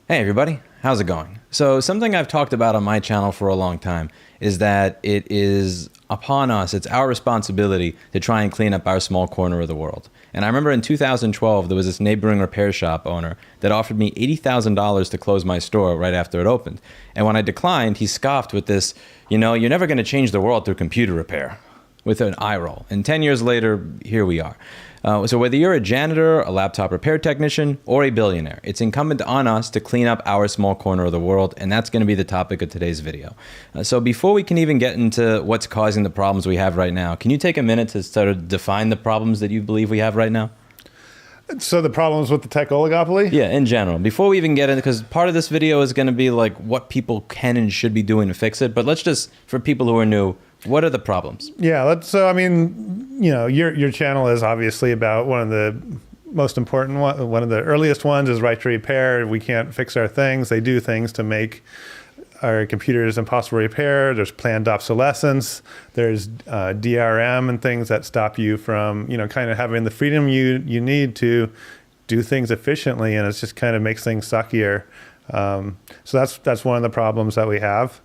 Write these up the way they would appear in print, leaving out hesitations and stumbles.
Hey everybody, how's it going? So something I've talked about on my channel for a long time is that it is upon us, it's our responsibility to try and clean up our small corner of the world. And I remember in 2012, there was this neighboring repair shop owner that offered me $80,000 to close my store right after it opened. And when I declined, he scoffed with this, you're never going to change the world through computer repair, with an eye roll. And 10 years later, here we are. So whether you're a janitor, a laptop repair technician, or a billionaire, it's incumbent on us to clean up our small corner of the world, and that's going to be the topic of today's video. So before we can even get into what's causing the problems we have right now, can you take a minute to sort of define the problems that you believe we have right now? So the problems with the tech oligopoly? Yeah, in general. Before we even get into, because part of this video is going to be like what people can and should be doing to fix it, but let's just, for people who are new, what are the problems? Yeah, your channel is obviously about one of the most important one of the earliest ones is right to repair. We can't fix our things. They do things to make our computers impossible to repair. There's planned obsolescence. There's DRM and things that stop you from, kind of having the freedom you need to do things efficiently, and it just kind of makes things suckier. So that's one of the problems that we have.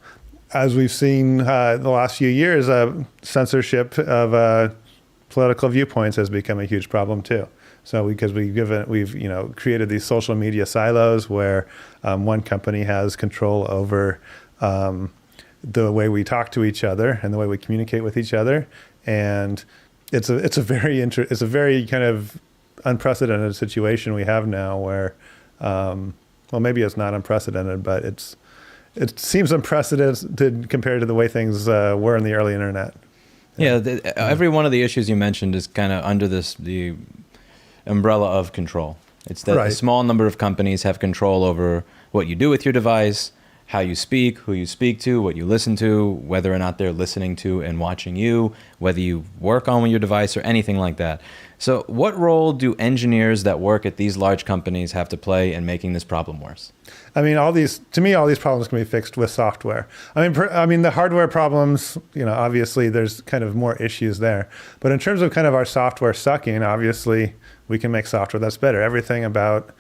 As we've seen the last few years, censorship of political viewpoints has become a huge problem too. So because we've created these social media silos where one company has control over the way we talk to each other and the way we communicate with each other, and it's a very kind of unprecedented situation we have now where, well, maybe it's not unprecedented, but it seems unprecedented compared to the way things were in the early internet. Yeah, every one of the issues you mentioned is kind of under the umbrella of control. It's that a small number of companies have control over what you do with your device, how you speak, who you speak to, what you listen to, whether or not they're listening to and watching you, whether you work on your device or anything like that. So what role do engineers that work at these large companies have to play in making this problem worse? I mean, all these problems can be fixed with software. I mean, the hardware problems, obviously there's kind of more issues there. But in terms of kind of our software sucking, obviously we can make software that's better. Everything about,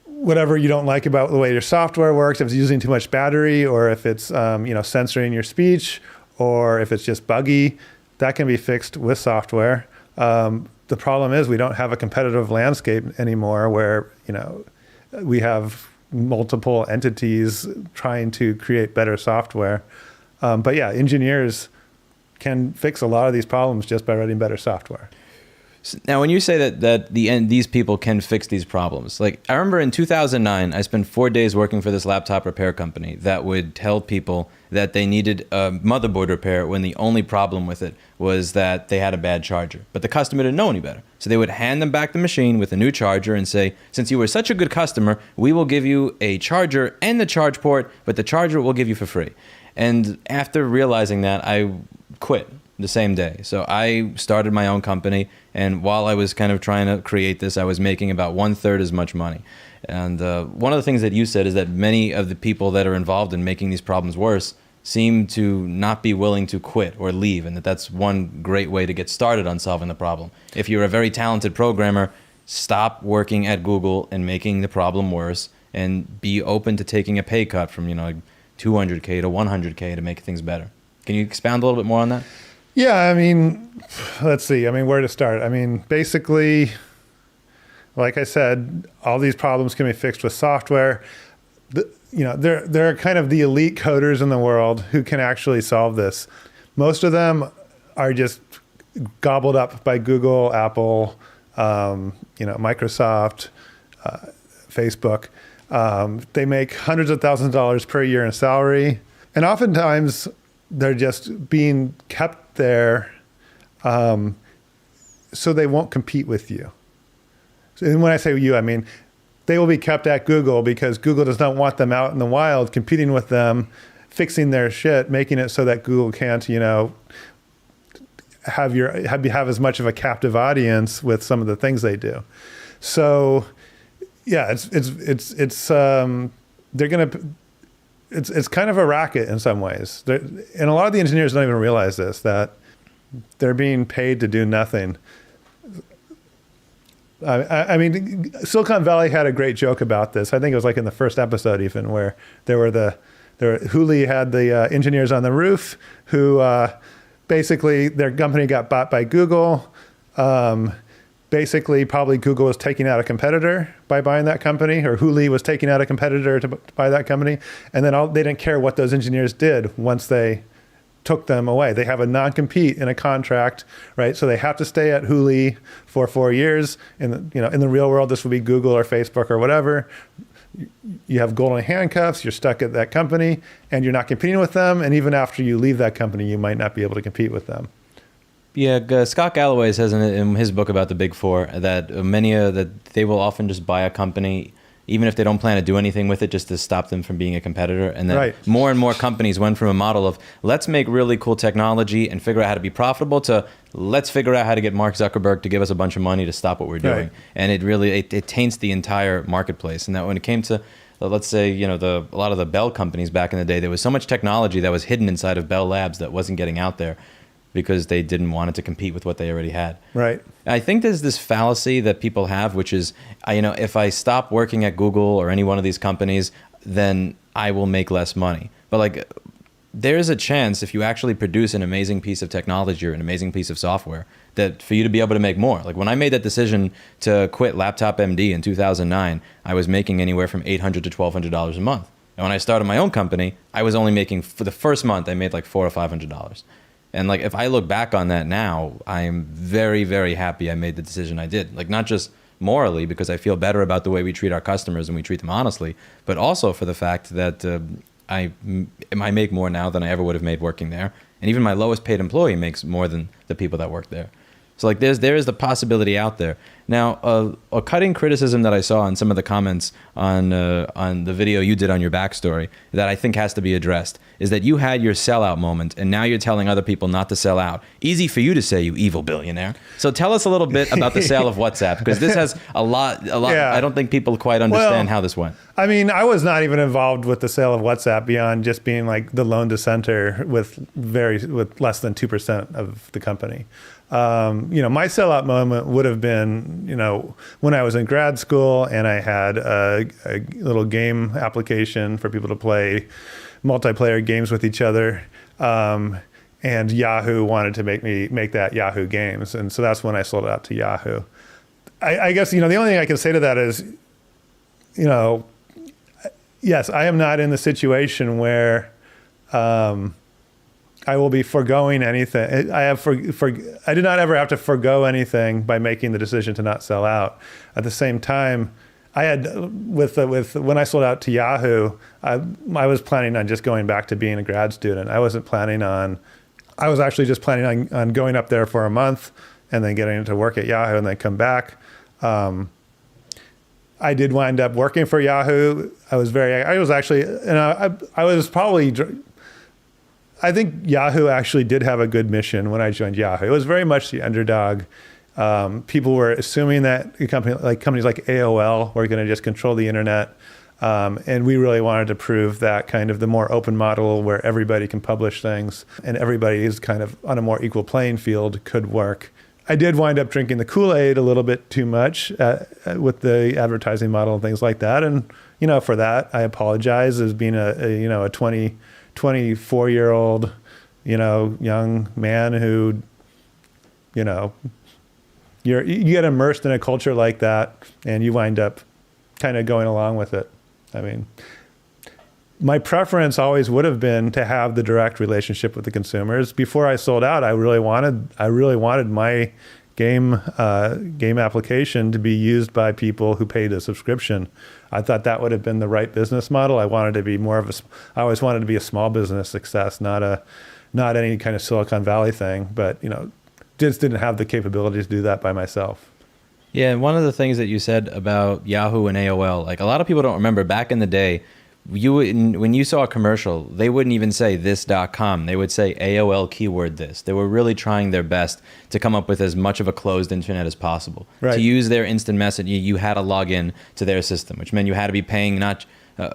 whatever you don't like about the way your software works, if it's using too much battery, or if it's, censoring your speech, or if it's just buggy, that can be fixed with software. The problem is we don't have a competitive landscape anymore where, we have multiple entities trying to create better software. But yeah, engineers can fix a lot of these problems just by writing better software. Now, when you say that these people can fix these problems, like I remember in 2009, I spent 4 days working for this laptop repair company that would tell people that they needed a motherboard repair when the only problem with it was that they had a bad charger. But the customer didn't know any better. So they would hand them back the machine with a new charger and say, since you were such a good customer, we will give you a charger and the charge port, but the charger we'll give you for free. And after realizing that, I quit the same day. So I started my own company, and while I was kind of trying to create this, I was making about 1/3 as much money. And one of the things that you said is that many of the people that are involved in making these problems worse seem to not be willing to quit or leave, and that's one great way to get started on solving the problem. If you're a very talented programmer, stop working at Google and making the problem worse, and be open to taking a pay cut from $200K to $100K to make things better. Can you expound a little bit more on that? Yeah, I mean, let's see. I mean, where to start? I mean, basically, like I said, all these problems can be fixed with software. There are kind of the elite coders in the world who can actually solve this. Most of them are just gobbled up by Google, Apple, Microsoft, Facebook. They make hundreds of thousands of dollars per year in salary, and oftentimes they're just being kept there so they won't compete with you. And when I say you, I mean they will be kept at Google because Google does not want them out in the wild competing with them, fixing their shit, making it so that Google can't, have as much of a captive audience with some of the things they do. So yeah, it's kind of a racket in some ways. And a lot of the engineers don't even realize this, that they're being paid to do nothing. I mean, Silicon Valley had a great joke about this. I think it was like in the first episode even, where Hooli had the engineers on the roof who basically their company got bought by Google. Basically, probably Google was taking out a competitor by buying that company, or Hooli was taking out a competitor to buy that company. And then they didn't care what those engineers did once they took them away. They have a non-compete in a contract, right? So they have to stay at Hooli for 4 years. In the real world, this would be Google or Facebook or whatever. You have golden handcuffs, you're stuck at that company, and you're not competing with them. And even after you leave that company, you might not be able to compete with them. Yeah, Scott Galloway says in his book about the Big Four that that they will often just buy a company, even if they don't plan to do anything with it, just to stop them from being a competitor. And then more and more companies went from a model of let's make really cool technology and figure out how to be profitable to let's figure out how to get Mark Zuckerberg to give us a bunch of money to stop what we're doing. Right. And it really it taints the entire marketplace. And that when it came to let's say a lot of the Bell companies back in the day, there was so much technology that was hidden inside of Bell Labs that wasn't getting out there, because they didn't want it to compete with what they already had. Right. I think there's this fallacy that people have, which is, if I stop working at Google or any one of these companies, then I will make less money. But there's a chance if you actually produce an amazing piece of technology or an amazing piece of software that for you to be able to make more. Like when I made that decision to quit Laptop MD in 2009, I was making anywhere from $800 to $1,200 a month. And when I started my own company, I was only making, for the first month, I made like $400 or $500. And if I look back on that now, I'm very, very happy I made the decision I did. Not just morally, because I feel better about the way we treat our customers and we treat them honestly, but also for the fact that I make more now than I ever would have made working there. And even my lowest paid employee makes more than the people that work there. So there is the possibility out there. Now, a cutting criticism that I saw in some of the comments on the video you did on your backstory that I think has to be addressed is that you had your sellout moment, and now you're telling other people not to sell out. Easy for you to say, you evil billionaire. So tell us a little bit about the sale of WhatsApp, because this has a lot. Yeah. I don't think people quite understand how this went. I mean, I was not even involved with the sale of WhatsApp beyond just being the lone dissenter with less than 2% of the company. My sellout moment would have been, when I was in grad school and I had a little game application for people to play multiplayer games with each other. And Yahoo wanted to make that Yahoo Games. And so that's when I sold it out to Yahoo. I guess, the only thing I can say to that is, yes, I am not in the situation where, I will be foregoing anything. I did not ever have to forego anything by making the decision to not sell out. At the same time, I had when I sold out to Yahoo, I was planning on just going back to being a grad student. I was actually just planning on going up there for a month and then getting to work at Yahoo and then come back. I did wind up working for Yahoo. I think Yahoo actually did have a good mission when I joined Yahoo. It was very much the underdog. People were assuming that companies like AOL were going to just control the internet. And we really wanted to prove that kind of the more open model where everybody can publish things and everybody is kind of on a more equal playing field could work. I did wind up drinking the Kool-Aid a little bit too much with the advertising model and things like that. And, for that, I apologize as being a 24-year-old, young man who, you get immersed in a culture like that and you wind up kind of going along with it. I mean, my preference always would have been to have the direct relationship with the consumers. Before I sold out, I really wanted my game application to be used by people who paid a subscription. I thought that would have been the right business model. I wanted to be I always wanted to be a small business success, not any kind of Silicon Valley thing, but just didn't have the capability to do that by myself. Yeah, one of the things that you said about Yahoo and AOL, a lot of people don't remember back in the day, when you saw a commercial, they wouldn't even say this.com. They would say AOL keyword this. They were really trying their best to come up with as much of a closed internet as possible. Right. To use their instant message, you had to log in to their system, which meant you had to be paying not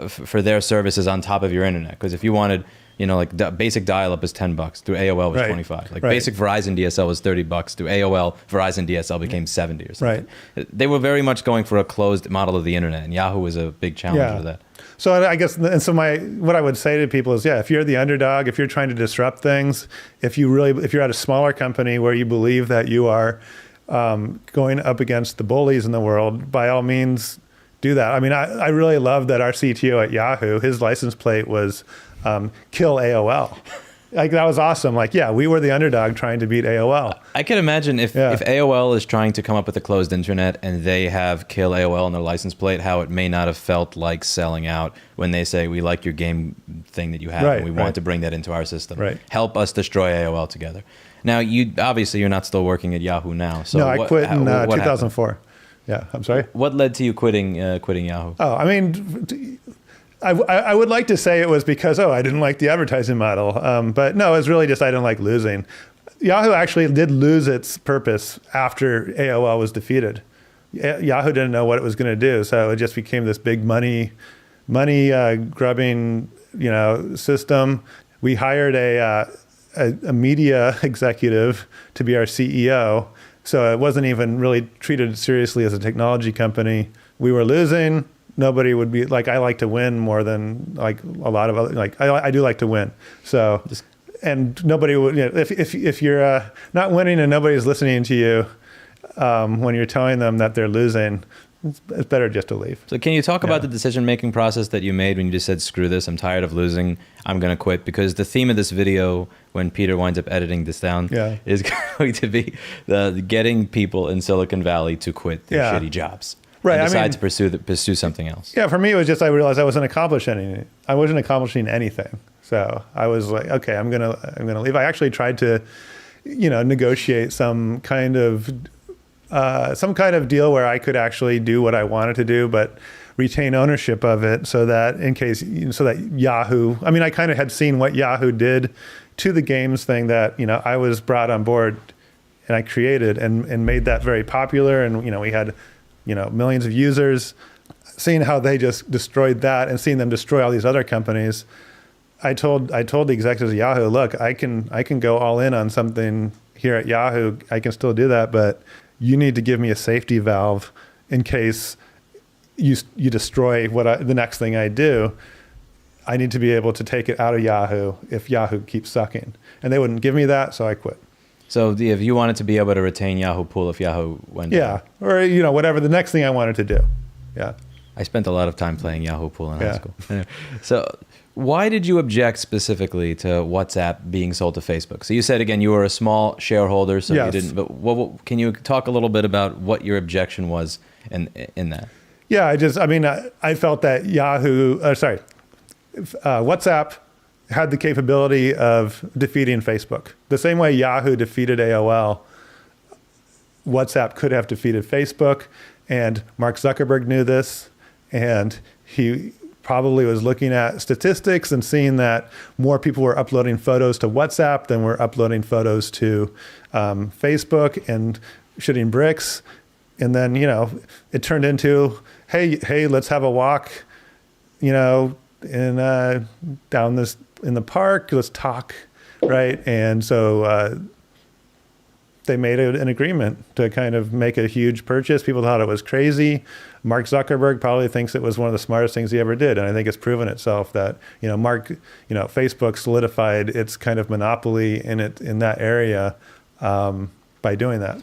for their services on top of your internet. Because if you wanted, like basic dial-up is $10 through AOL was 25. Like basic Verizon DSL was $30 through AOL. Verizon DSL became 70 or something. They were very much going for a closed model of the internet, and Yahoo was a big challenge for that. So I guess, and so what I would say to people is, if you're the underdog, if you're trying to disrupt things, if you're at a smaller company where you believe that you are going up against the bullies in the world, by all means, do that. I mean, I really love that our CTO at Yahoo, his license plate was kill AOL. Like, that was awesome. Like, we were the underdog trying to beat AOL. I can imagine if AOL is trying to come up with a closed internet and they have kill AOL on their license plate, how it may not have felt like selling out when they say, we like your game thing that you have, and we want to bring that into our system. Help us destroy AOL together. Now, you're not still working at Yahoo now. So no, I quit in 2004. Happened? Yeah, I'm sorry. What led to you quitting Yahoo? Oh, I mean, I would like to say it was because, I didn't like the advertising model. But no, it was really just I didn't like losing. Yahoo actually did lose its purpose after AOL was defeated. Yahoo didn't know what it was going to do, so it just became this big money grubbing, system. We hired a media executive to be our CEO, so it wasn't even really treated seriously as a technology company. We were losing. Nobody would be like, I like to win more than like a lot of other, like I do like to win. So, and nobody would, if you're not winning and nobody's listening to you when you're telling them that they're losing, it's better just to leave. So can you talk about the decision-making process that you made when you just said, screw this, I'm tired of losing, I'm going to quit? Because the theme of this video, when Peter winds up editing this down, is going to be getting people in Silicon Valley to quit their shitty jobs. Right. And decide to pursue something else. Yeah, for me, it was just I realized I wasn't accomplishing anything. So I was like, okay, I'm gonna leave. I actually tried to, negotiate some kind of deal where I could actually do what I wanted to do, but retain ownership of it, so that so that Yahoo. I mean, I kind of had seen what Yahoo did to the games thing that I was brought on board, and I created and made that very popular, and we had millions of users. Seeing how they just destroyed that and seeing them destroy all these other companies, I told the executives of Yahoo, look, I can go all in on something here at Yahoo. I can still do that, but you need to give me a safety valve in case you destroy the next thing I do. I need to be able to take it out of Yahoo if Yahoo keeps sucking. And they wouldn't give me that, so I quit. So if you wanted to be able to retain Yahoo Pool if Yahoo went down. Or whatever the next thing I wanted to do. I spent a lot of time playing Yahoo Pool in high school. So why did you object specifically to WhatsApp being sold to Facebook? So you said, again, you were a small shareholder, so you didn't, but can you talk a little bit about what your objection was in that? Yeah, I felt that WhatsApp had the capability of defeating Facebook. The same way Yahoo defeated AOL, WhatsApp could have defeated Facebook, and Mark Zuckerberg knew this, and he probably was looking at statistics and seeing that more people were uploading photos to WhatsApp than were uploading photos to Facebook and shooting bricks. And then, it turned into, hey, let's have a walk, in the park, let's talk, right? And so they made an agreement to kind of make a huge purchase. People thought it was crazy. Mark Zuckerberg probably thinks it was one of the smartest things he ever did, and I think it's proven itself that Facebook solidified its kind of monopoly in that area by doing that.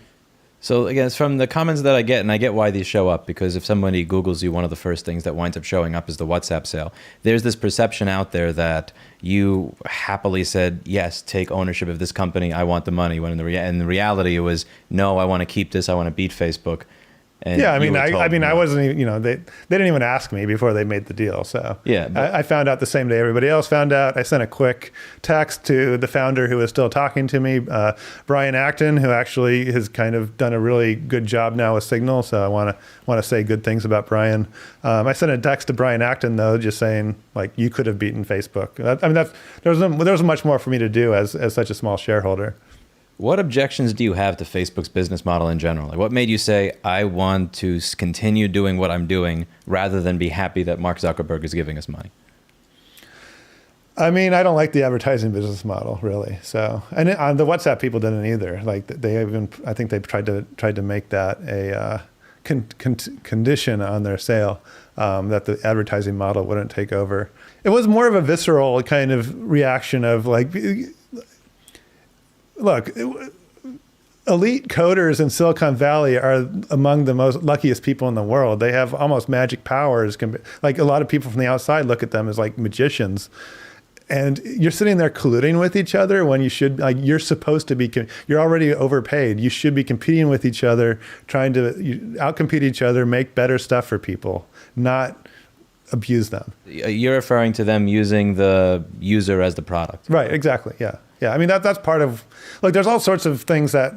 So again, it's from the comments that I get, and I get why these show up, because if somebody Googles you, one of the first things that winds up showing up is the WhatsApp sale. There's this perception out there that you happily said, yes, take ownership of this company, I want the money, when in the reality it was, no, I want to keep this, I want to beat Facebook. And I wasn't even, they didn't even ask me before they made the deal. So I found out the same day everybody else found out. I sent a quick text to the founder who was still talking to me, Brian Acton, who actually has kind of done a really good job now with Signal. So I want to say good things about Brian. I sent a text to Brian Acton though, just saying like, you could have beaten Facebook. There was much more for me to do as such a small shareholder. what objections do you have to Facebook's business model in general? Like, what made you say, I want to continue doing what I'm doing rather than be happy that Mark Zuckerberg is giving us money? I mean, I don't like the advertising business model, really. So, and the WhatsApp people didn't either. Like, they even, I think they tried to make that a condition on their sale, that the advertising model wouldn't take over. It was more of a visceral kind of reaction of like, look, elite coders in Silicon Valley are among the most luckiest people in the world. They have almost magic powers. Like, a lot of people from the outside look at them as like magicians. And you're sitting there colluding with each other when you should, like, you're supposed to be, you're already overpaid. You should be competing with each other, trying to outcompete each other, make better stuff for people, not abuse them. You're referring to them using the user as the product. Right, exactly, yeah. Yeah, I mean, that's part of, like, there's all sorts of things that,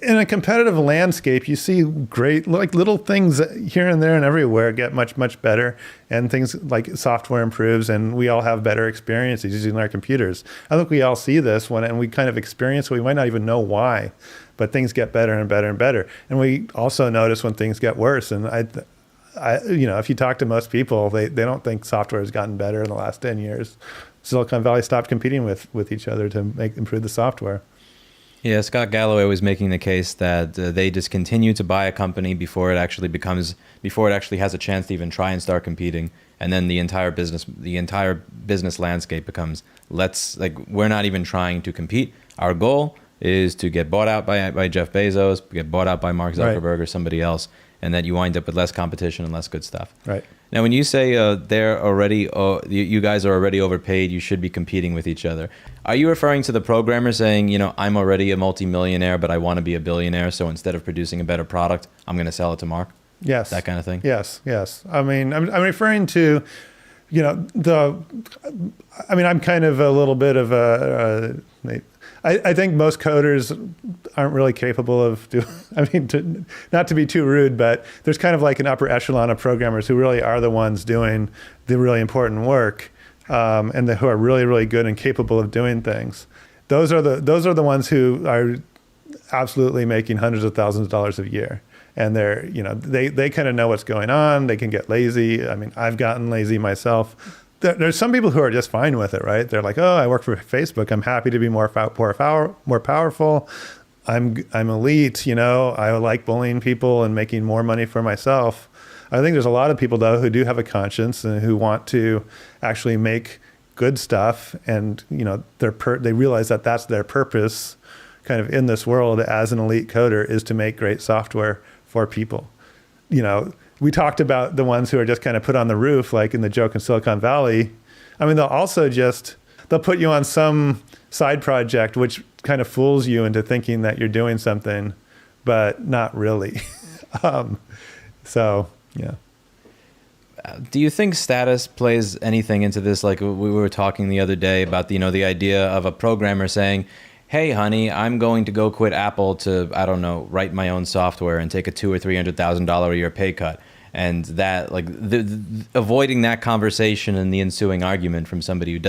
in a competitive landscape, you see great, like, little things here and there and everywhere get much, much better. And things like software improves and we all have better experiences using our computers. I think we all see this and we kind of experience it. We might not even know why, but things get better and better and better. And we also notice when things get worse. And I if you talk to most people, they don't think software has gotten better in the last 10 years. Silicon Valley stopped competing with each other to improve the software. Yeah, Scott Galloway was making the case that they just continue to buy a company before it actually has a chance to even try and start competing, and then the entire business landscape becomes, we're not even trying to compete. Our goal is to get bought out by Jeff Bezos, get bought out by Mark Zuckerberg, right, or somebody else, and that you wind up with less competition and less good stuff. Right. Now, when you say you guys are already overpaid, you should be competing with each other, are you referring to the programmer saying, I'm already a multimillionaire, but I want to be a billionaire, so instead of producing a better product, I'm going to sell it to Mark? Yes. That kind of thing? Yes. I mean, I'm referring to, I'm kind of a little bit of I think most coders aren't really capable of not to be too rude, but there's kind of like an upper echelon of programmers who really are the ones doing the really important work, and who are really, really good and capable of doing things. Those are the ones who are absolutely making hundreds of thousands of dollars a year. And they kind of know what's going on. They can get lazy. I mean, I've gotten lazy myself. There's some people who are just fine with it, right? They're like, oh, I work for Facebook. I'm happy to be more powerful. I'm elite. I like bullying people and making more money for myself. I think there's a lot of people, though, who do have a conscience and who want to actually make good stuff. And, they realize that that's their purpose kind of in this world as an elite coder, is to make great software for people. We talked about the ones who are just kind of put on the roof, like in the joke in Silicon Valley. I mean, they'll put you on some side project, which kind of fools you into thinking that you're doing something, but not really. Yeah. Do you think status plays anything into this? Like we were talking the other day about the idea of a programmer saying, hey, honey, I'm going to go quit Apple to, I don't know, write my own software and take a $200,000 or $300,000 a year pay cut. And that, avoiding that conversation and the ensuing argument from somebody who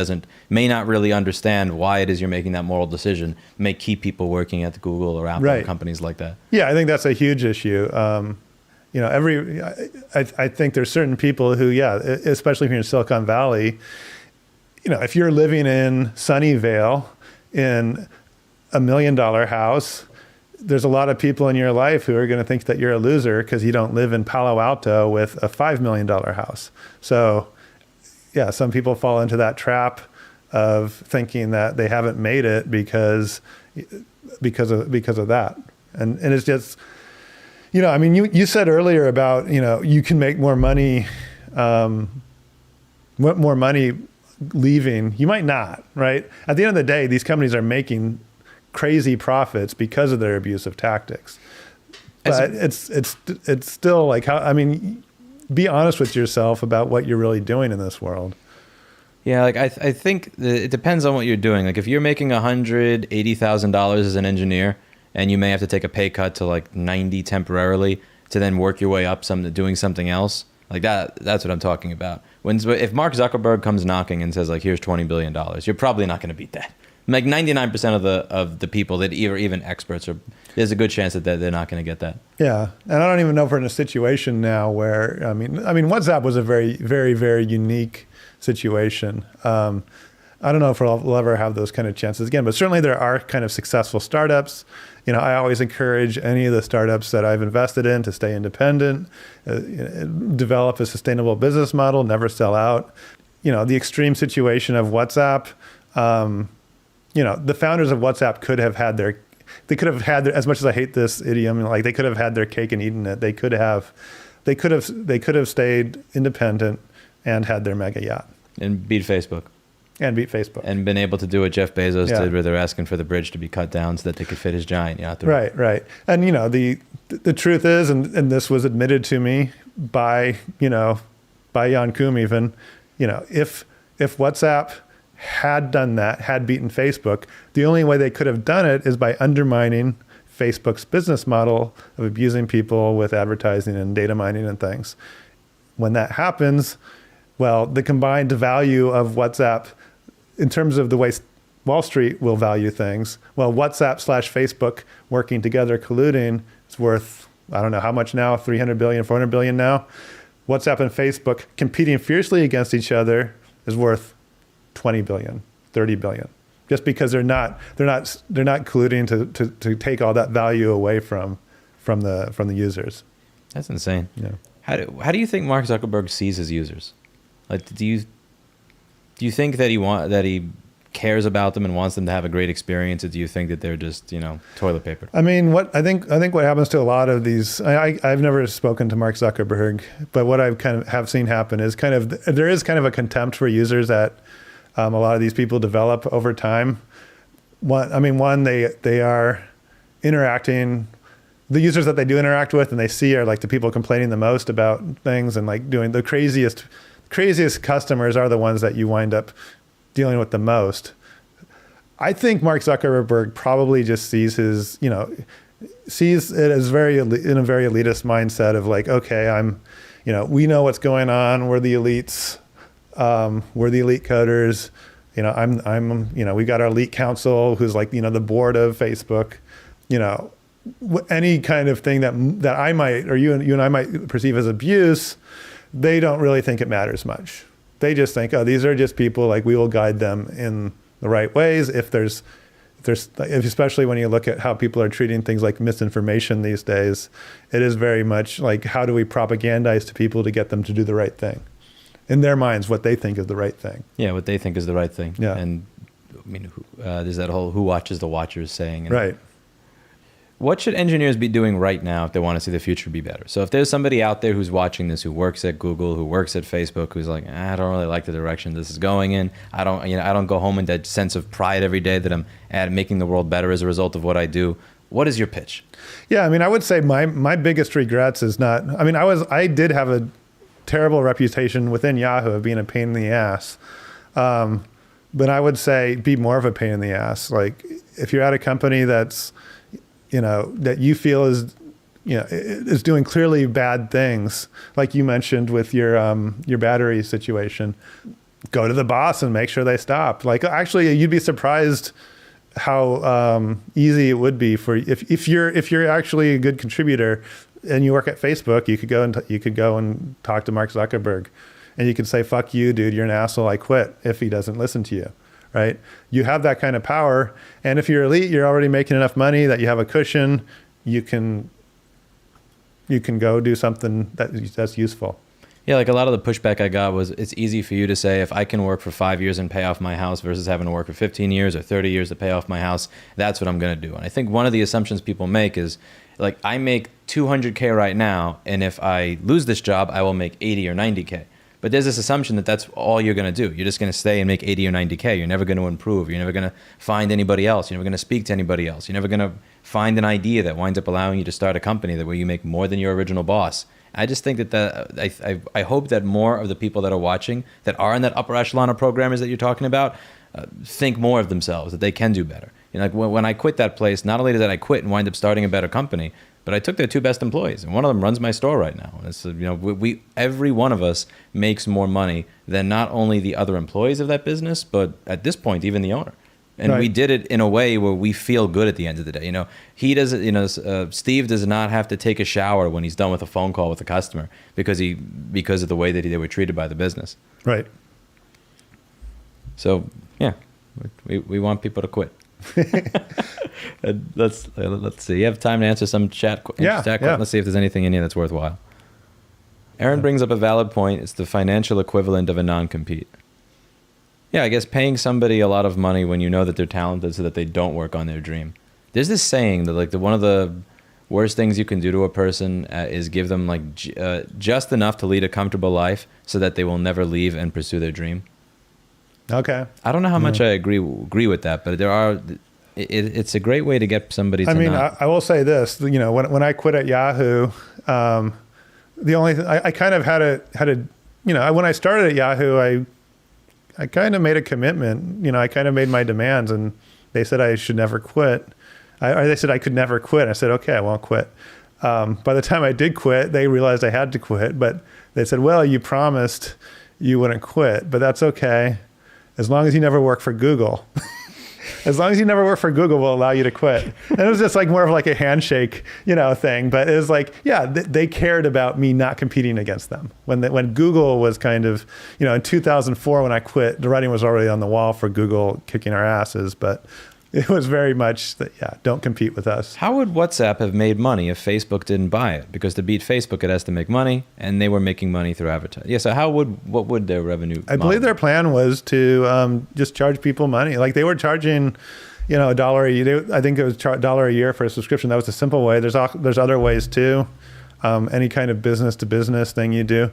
may not really understand why it is you're making that moral decision, may keep people working at Google or Apple, right, companies like that. Yeah, I think that's a huge issue. I think there's certain people who, especially here in Silicon Valley, if you're living in Sunnyvale in $1 million house, there's a lot of people in your life who are going to think that you're a loser because you don't live in Palo Alto with a $5 million house. So, yeah, some people fall into that trap of thinking that they haven't made it because of that. And it's just, you said earlier about, you can make more money leaving. You might not, right? At the end of the day, these companies are making crazy profits because of their abusive tactics. But it's still like, be honest with yourself about what you're really doing in this world. Yeah, I think it depends on what you're doing. Like if you're making $180,000 as an engineer and you may have to take a pay cut to 90 temporarily to then work your way up doing something else, like that's what I'm talking about. If Mark Zuckerberg comes knocking and says here's $20 billion, you're probably not going to beat that. Like 99% of the people that even experts are, there's a good chance that they're not going to get that. Yeah, and I don't even know if we're in a situation now where I mean WhatsApp was a very, very, very unique situation. I don't know if we'll ever have those kind of chances again, but certainly there are kind of successful startups. I always encourage any of the startups that I've invested in to stay independent, develop a sustainable business model, never sell out. The extreme situation of WhatsApp, the founders of WhatsApp could have had as much as I hate this idiom, like they could have had their cake and eaten it. They could have stayed independent and had their mega yacht. And beat Facebook. And been able to do what Jeff Bezos did, where they're asking for the bridge to be cut down so that they could fit his giant yacht through. Right. And the truth is, and this was admitted to me by Jan Koum even, if WhatsApp had done that, had beaten Facebook, the only way they could have done it is by undermining Facebook's business model of abusing people with advertising and data mining and things. When that happens, well, the combined value of WhatsApp in terms of the way Wall Street will value things, well, WhatsApp/Facebook working together, colluding, is worth, I don't know how much now, 300 billion, 400 billion now. WhatsApp and Facebook competing fiercely against each other is worth 20 billion, 30 billion, just because they're not colluding to take all that value away from the users. That's insane. Yeah. How do you think Mark Zuckerberg sees his users? Like, do you think that he cares about them and wants them to have a great experience, or do you think that they're just toilet paper? I mean, I think what happens to a lot of these, I've never spoken to Mark Zuckerberg, but what I've kind of have seen happen is there is kind of a contempt for users that a lot of these people develop over time. They are interacting. The users that they do interact with and they see are like the people complaining the most about things and like doing the craziest customers are the ones that you wind up dealing with the most. I think Mark Zuckerberg probably just sees it as in a very elitist mindset of like, okay, we know what's going on. We're the elites. We're the elite coders. We got our elite council who's like, the board of Facebook, any kind of thing that I might, or you and I might perceive as abuse, they don't really think it matters much. They just think, oh, these are just people, like we will guide them in the right ways. If especially when you look at how people are treating things like misinformation these days, it is very much like, how do we propagandize to people to get them to do the right thing? In their minds, what they think is the right thing. Yeah, what they think is the right thing. Yeah. And there's that whole who watches the watchers saying. Right. What should engineers be doing right now if they want to see the future be better? So if there's somebody out there who's watching this, who works at Google, who works at Facebook, who's like, I don't really like the direction this is going in. I don't go home in that sense of pride every day that I'm making the world better as a result of what I do. What is your pitch? Yeah, I would say my biggest regrets is not. I did have a terrible reputation within Yahoo of being a pain in the ass, but I would say be more of a pain in the ass. Like if you're at a company that's that you feel is doing clearly bad things, like you mentioned with your battery situation, go to the boss and make sure they stop. Like actually, you'd be surprised how easy it would be for if you're actually a good contributor and you work at Facebook, you could go and talk to Mark Zuckerberg, and you could say, "Fuck you, dude. You're an asshole. I quit." If he doesn't listen to you. Right? You have that kind of power. And if you're elite, you're already making enough money that you have a cushion. You can go do something that's useful. Yeah, like a lot of the pushback I got was, it's easy for you to say, if I can work for 5 years and pay off my house versus having to work for 15 years or 30 years to pay off my house, that's what I'm going to do. And I think one of the assumptions people make is, like, I make $200K right now, and if I lose this job, I will make 80 or 90K. But there's this assumption that that's all you're going to do. You're just going to stay and make 80 or 90K. You're never going to improve. You're never going to find anybody else. You're never going to speak to anybody else. You're never going to find an idea that winds up allowing you to start a company where you make more than your original boss. I just think that I hope that more of the people that are watching that are in that upper echelon of programmers that you're talking about think more of themselves, that they can do better. Like when I quit that place, not only did I quit and wind up starting a better company, but I took their two best employees, and one of them runs my store right now. And it's, every one of us makes more money than not only the other employees of that business, but at this point, even the owner. And Right. we did it in a way where we feel good at the end of the day. You know, he doesn't. You know, Steve does not have to take a shower when he's done with a phone call with a customer because of the way that they were treated by the business. Right. So yeah, we want people to quit. Let's see. You have time to answer some chat. Yeah. Let's see if there's anything in here that's worthwhile. Eron brings up a valid point. It's the financial equivalent of a non-compete. Yeah, I guess paying somebody a lot of money when you know that they're talented so that they don't work on their dream. There's this saying that like one of the worst things you can do to a person is give them like just enough to lead a comfortable life so that they will never leave and pursue their dream. Okay. I don't know how much I agree with that, but there are. It's a great way to get somebody to I will say this, you know, when I quit at Yahoo, the only I kind of had a you know, when I started at Yahoo, I kind of made a commitment. You know, I kind of made my demands, and they said I should never quit. Or they said I could never quit. I said, okay, I won't quit. By the time I did quit, they realized I had to quit, but they said, well, you promised you wouldn't quit, but that's okay. As long as you never work for Google. As long as you never work for Google, we'll allow you to quit. And it was just like more of like a handshake, you know, thing. But it was like, yeah, they cared about me not competing against them. When Google was kind of, you know, in 2004 when I quit, the writing was already on the wall for Google kicking our asses. But it was very much that, yeah, don't compete with us. How would WhatsApp have made money if Facebook didn't buy it? Because to beat Facebook, it has to make money, and they were making money through advertising. Yeah, so what would their revenue? I believe their plan was to just charge people money. Like they were charging, you know, $1 a year. I think it was $1 a year for a subscription. That was a simple way. There's other ways too. Any kind of business to business thing you do.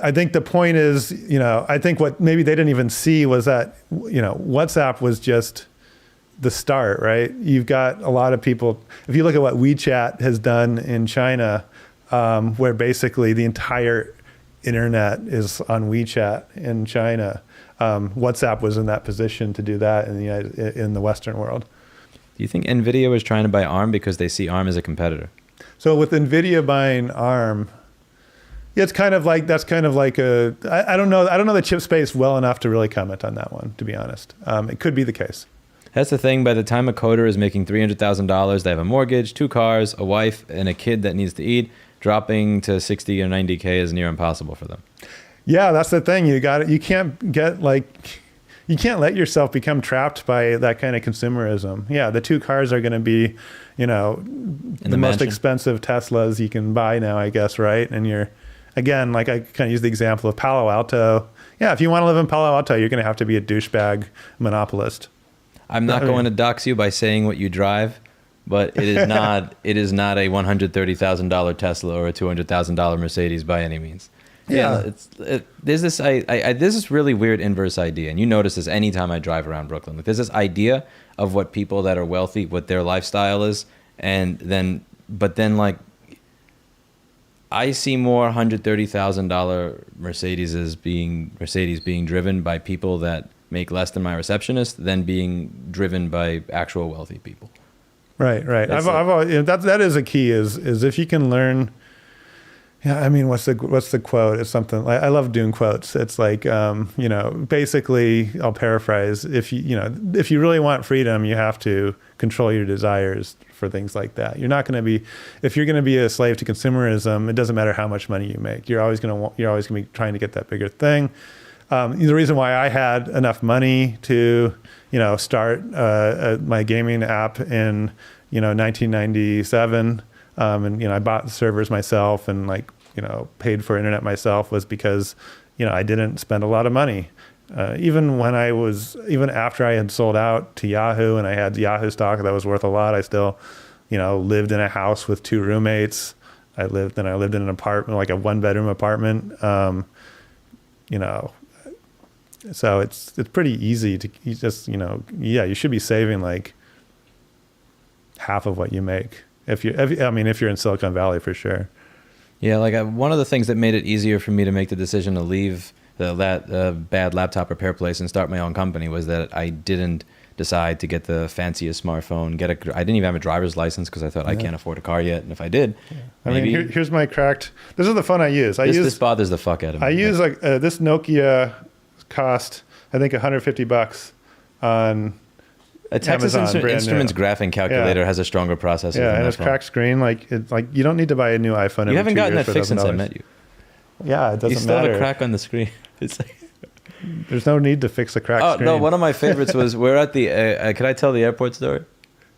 I think the point is, you know, I think what maybe they didn't even see was that, you know, WhatsApp was just the start, right? You've got a lot of people. If you look at what WeChat has done in China, where basically the entire internet is on WeChat in China, WhatsApp was in that position to do that in the Western world. Do you think NVIDIA was trying to buy ARM because they see ARM as a competitor? So with NVIDIA buying ARM, yeah, that's kind of like a. I don't know the chip space well enough to really comment on that one, to be honest. It could be the case. That's the thing. By the time a coder is making $300,000, they have a mortgage, 2 cars, a wife, and a kid that needs to eat. Dropping to 60 or 90K is near impossible for them. Yeah, that's the thing. You can't let yourself become trapped by that kind of consumerism. Yeah, the 2 cars are going to be, you know, the most expensive Teslas you can buy now, I guess, right? And you're, again, like I kind of use the example of Palo Alto. Yeah, if you want to live in Palo Alto, you're going to have to be a douchebag monopolist. I'm not going to dox you by saying what you drive, but it is not a $130,000 Tesla or a $200,000 Mercedes by any means. Yeah. There's this really weird inverse idea, and you notice this anytime I drive around Brooklyn. Like, there's this idea of what people that are wealthy, what their lifestyle is, but then like I see more $130,000 Mercedes being driven by people that make less than my receptionist than being driven by actual wealthy people. Right. I've always, you know, that is a key is if you can learn. Yeah, I mean, what's the quote? It's something like, I love doing quotes. It's like, you know, basically, I'll paraphrase. If you really want freedom, you have to control your desires for things like that. You're not going to be, if you're going to be a slave to consumerism, it doesn't matter how much money you make. You're always going to be trying to get that bigger thing. The reason why I had enough money to, you know, start my gaming app in, you know, 1997. And, you know, I bought the servers myself and, like, you know, paid for internet myself was because, you know, I didn't spend a lot of money. Even after I had sold out to Yahoo and I had Yahoo stock that was worth a lot, I still, you know, lived in a house with 2 roommates. I lived in an apartment, like a 1-bedroom apartment. You know, so it's pretty easy to you should be saving like half of what you make. If you're in Silicon Valley, for sure. Yeah, like one of the things that made it easier for me to make the decision to leave that bad laptop repair place and start my own company was that I didn't decide to get the fanciest smartphone. I didn't even have a driver's license because I thought I can't afford a car yet, and if I did, here's my cracked. This is the phone I use. This bothers the fuck out of me. I use like this Nokia cost I think $150 on A Texas Amazon, brand Instruments new. graphing calculator has a stronger processor. Yeah, than and that it's phone. cracked screen. Like you don't need to buy a new iPhone. Every You haven't 2 gotten years that for fixed since I $1,000. met you. Yeah, it doesn't You still matter. have a crack on the screen. It's like, There's no need to fix a cracked oh screen. no! One of my favorites was we're at the. Can I tell the airport story?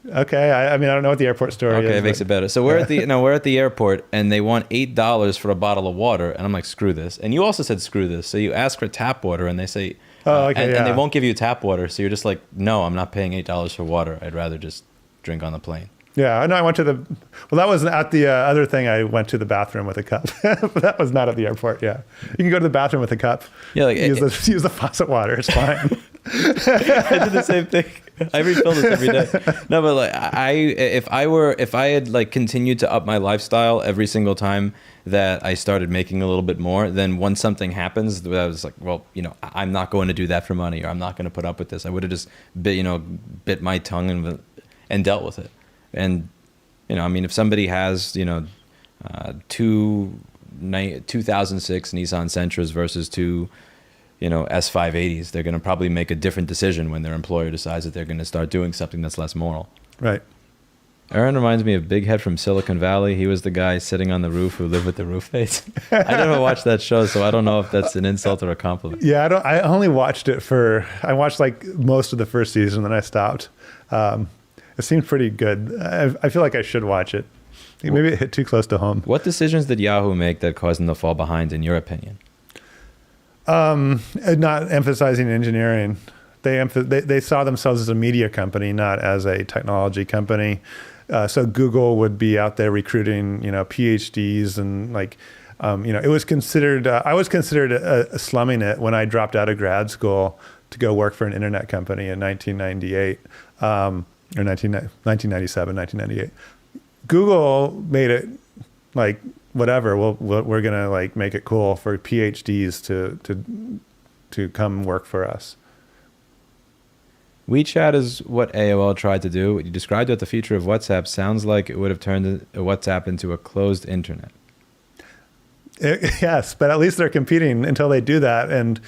Okay, I mean I don't know what the airport story is. Okay, it makes but- it better. So we're at the airport, and they want $8 for a bottle of water, and I'm like, screw this. And you also said screw this. So you ask for tap water, and they say, Oh, okay, and yeah. they won't give you tap water. So you're just like, no, I'm not paying $8 for water. I'd rather just drink on the plane. Yeah, I know. I went to the. Well, that was at the other thing. I went to the bathroom with a cup. But that was not at the airport. Yeah, you can go to the bathroom with a cup. Yeah, like use the faucet water. It's fine. I did the same thing. I refill this every day. No, but like if I had like continued to up my lifestyle every single time that I started making a little bit more, then once something happens, I was like, well, I'm not going to do that for money, or I'm not going to put up with this. I would have just bit my tongue and dealt with it. And I mean, if somebody has 2006 Nissan Sentras versus two S580s, they're going to probably make a different decision when their employer decides that they're going to start doing something that's less moral. Right. Eron reminds me of Big Head from Silicon Valley. He was the guy sitting on the roof who lived with the roof mates. I never watched that show, so I don't know if that's an insult or a compliment. Yeah, I only watched it I watched like most of the first season, then I stopped. It seemed pretty good. I feel like I should watch it. Maybe it hit too close to home. What decisions did Yahoo make that caused them to fall behind, in your opinion? Not emphasizing engineering. They saw themselves as a media company, not as a technology company. So Google would be out there recruiting, PhDs and like, it was considered. I was considered slumming it when I dropped out of grad school to go work for an internet company in 1998 or 1997, 1998. Google made it like whatever. We're gonna like make it cool for PhDs to come work for us. WeChat is what AOL tried to do. You described what the future of WhatsApp sounds like. It would have turned WhatsApp into a closed internet. Yes, but at least they're competing until they do that, and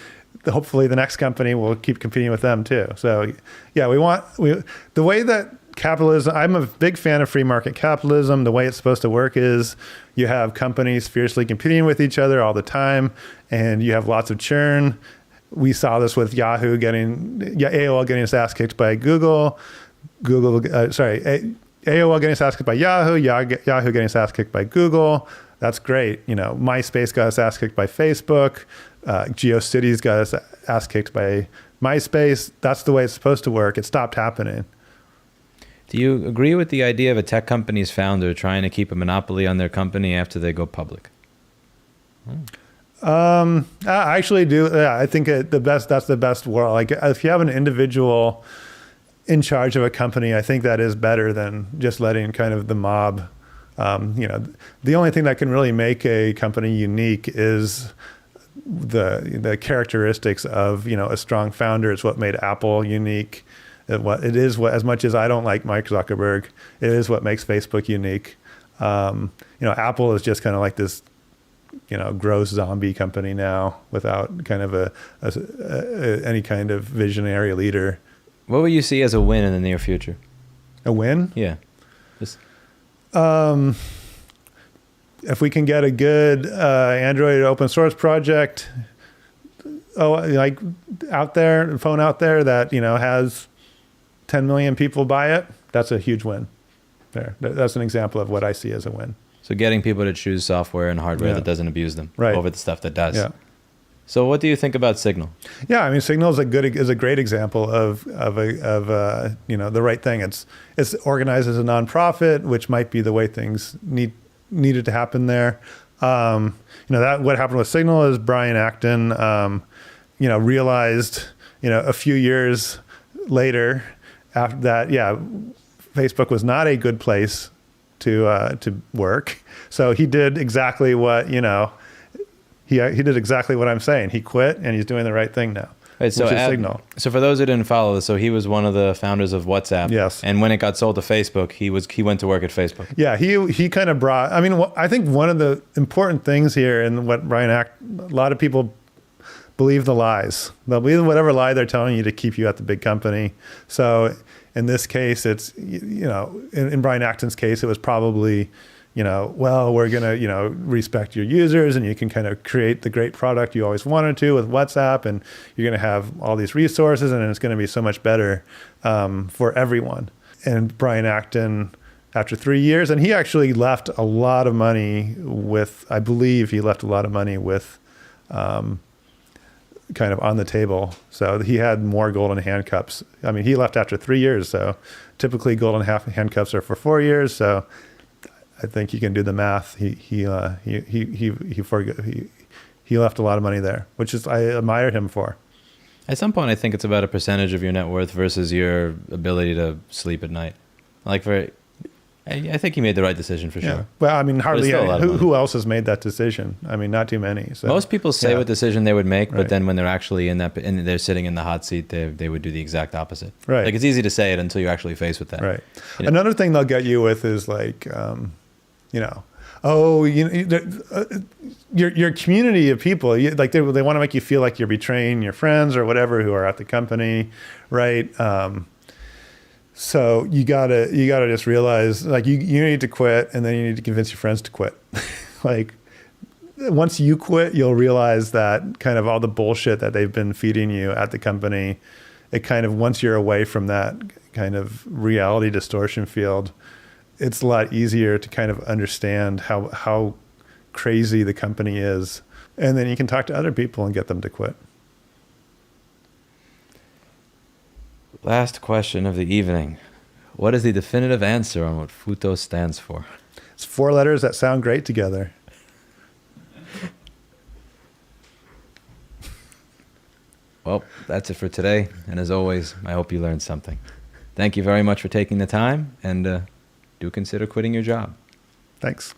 hopefully the next company will keep competing with them too. So, yeah, the way that capitalism. I'm a big fan of free market capitalism. The way it's supposed to work is you have companies fiercely competing with each other all the time, and you have lots of churn. We saw this with AOL getting its ass kicked by Google, AOL getting its ass kicked by Yahoo getting its ass kicked by Google. That's great. MySpace got its ass kicked by Facebook. GeoCities got its ass kicked by MySpace. That's the way it's supposed to work. It stopped happening. Do you agree with the idea of a tech company's founder trying to keep a monopoly on their company after they go public? I actually do. Yeah, I think that's the best world. Like if you have an individual in charge of a company, I think that is better than just letting kind of the mob. The only thing that can really make a company unique is the characteristics of a strong founder. It's what made Apple unique. As much as I don't like Mike Zuckerberg, it is what makes Facebook unique. Apple is just kind of like this, gross zombie company now without kind of any kind of visionary leader. What will you see as a win in the near future? A win? Yeah. If we can get a good Android open source project, like out there, a phone out there that has 10 million people buy it, that's a huge win. There, that's an example of what I see as a win. So getting people to choose software and hardware that doesn't abuse them over the stuff that does. Yeah. So what do you think about Signal? Yeah, I mean, Signal is a great example of the right thing. It's organized as a nonprofit, which might be the way things needed to happen there. That what happened with Signal is Brian Acton, realized a few years later after that, Facebook was not a good place to work. So he did exactly what he did exactly what I'm saying. He quit, and he's doing the right thing now. Right, so which is Signal. So for those who didn't follow this, so he was one of the founders of WhatsApp. Yes. And when it got sold to Facebook, he went to work at Facebook. Yeah, he kind of brought. I mean, I think one of the important things here, and what a lot of people believe the lies. They'll believe whatever lie they're telling you to keep you at the big company. So In this case, it's, in Brian Acton's case, it was probably, well, we're going to, respect your users, and you can kind of create the great product you always wanted to with WhatsApp, and you're going to have all these resources, and it's going to be so much better for everyone. And Brian Acton, after 3 years, and he actually left a lot of money with, I believe he left a lot of money with kind of on the table. So he had more golden handcuffs. I mean, he left after 3 years. So typically golden handcuffs are for 4 years. So I think you can do the math. He left a lot of money there, which is, I admired him for. At some point, I think it's about a percentage of your net worth versus your ability to sleep at night. I think he made the right decision for sure. Well, I mean, hardly still who else has made that decision? I mean, not too many. So. Most people say what decision they would make, but Right. then when they're actually and they're sitting in the hot seat, they would do the exact opposite. Right. Like, it's easy to say it until you're actually faced with that. Right. Another thing they'll get you with is like, your community of people, like they want to make you feel like you're betraying your friends or whatever who are at the company, right? So you gotta just realize, like, you need to quit, and then you need to convince your friends to quit. Like, once you quit, you'll realize that kind of all the bullshit that they've been feeding you at the company, it kind of, once you're away from that kind of reality distortion field, it's a lot easier to kind of understand how crazy the company is. And then you can talk to other people and get them to quit. Last question of the evening. What is the definitive answer on what FUTO stands for? It's 4 letters that sound great together. Well, that's it for today. And as always, I hope you learned something. Thank you very much for taking the time, and do consider quitting your job. Thanks.